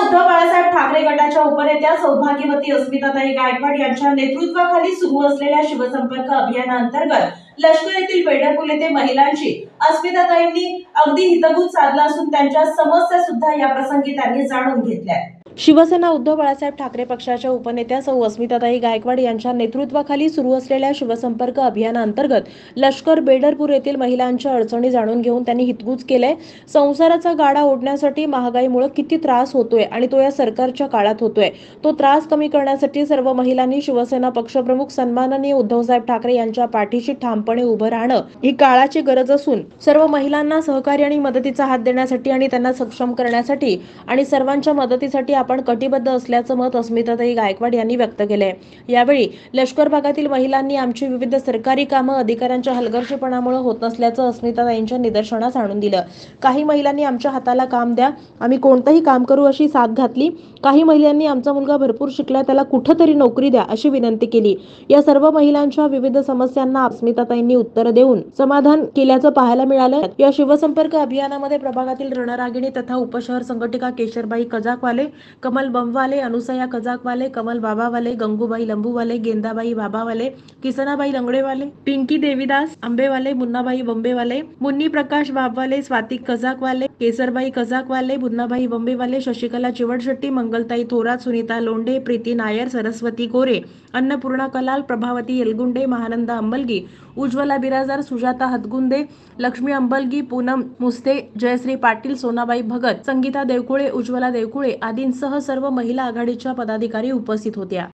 उद्धव बाळासाहेब ठाकरे गटाच्या उपनेत्या सौभाग्यवती अस्मिताताई गायकवाड यांच्या नेतृत्वाखाली सुरू असलेल्या शिवसंपर्क अभियानाअंतर्गत लष्कर येथील पेडरपूल येथे महिलांची अस्मिताताईंनी अगदी हितगुज साधला असून त्यांच्या समस्या सुद्धा या प्रसंगी त्यांनी जाणून घेतल्या। शिवसेना उद्धव बाळासाहेब ठाकरे पक्षाच्या उपनेत्या सौ अस्मिताताई गायकवाड यांच्या नेतृत्वाखाली सुरू असलेल्या शिवसंपर्क अभियानाअंतर्गत लष्कर बेडरपूर येथील महिलांच्या अडचणी जाणून घेऊन त्यांनी हितगुज केले। संसाराचा गाडा ओढण्यासाठी महागाईमुळे किती त्रास होतोय आणि तो या सरकारच्या काळात होतोय, तो त्रास कमी करण्यासाठी सर्व महिलांनी शिवसेना पक्षप्रमुख सन्माननीय उद्धवसाहेब ठाकरे यांच्या पाठीशी ठामपणे उभं राहणं ही काळाची गरज असून सर्व महिलांना सहकार्य आणि मदतीचा हात देण्यासाठी आणि त्यांना सक्षम करण्यासाठी आणि सर्वांच्या मदतीसाठी आपण कटिबद्ध असल्याचं मत अस्मिताताई गायकवाड यांनी व्यक्त केले। यावेळी लष्कर भागातील महिलांनी आमची विविध सरकारी कामं अधिकाऱ्यांच्या हलगर्जीपणामुळे होत नसल्याचं अस्मिताताईंच्या निदर्शनास आणून दिलं। काही महिलांनी आमच्या हाताला काम द्या, आम्ही कोणतंही काम करू अशी साथ घातली। काही महिलांनी आमचा मुलगा भरपूर शिकला, त्याला कुठेतरी नोकरी द्या अशी विनंती केली। या सर्व महिलांच्या विविध समस्यांना अस्मिताताईंनी उत्तर देऊन समाधान केल्याचं पाहायला मिळालं। या शिवसंपर्क अभियानामध्ये प्रभागातील रणरागिणी तथा उपशहर संघटिका केशरबाई कजाकवाले, कमल बमवाले, अनुसया कजाकवाले, कमल बाबावाले, गंगूबाई लंबूवाले, गेंदाबाई बाबावाले, किसनाबाई लंगडेवाले, पिंकी देवीदास आंबेवाले, मुन्नाबाई बंबेवाले, मुन्नी प्रकाश बाबवाले, स्वाती कजाकवाले, केसरबाई कजाकवाले, बुन्नाबाई बंबेवाले, शशिकला चिवडशेट्टी, मंगलताई थोरात, सुनीता लोंढे, प्रीती नायर, सरस्वती गोरे, अन्नपूर्णा कलाल, प्रभावती येलगुंडे, महानंदा अंबलगी, उज्ज्वला बिराजदार, सुजाता हतगुंदे, लक्ष्मी अंबलगी, पूनम मुस्ते, जयश्री पाटील, सोनाबाई भगत, संगीता देवकुळे, उज्ज्वला देवकुळे आदींसह सर्व महिला आघाडीच्या पदाधिकारी उपस्थित होत्या।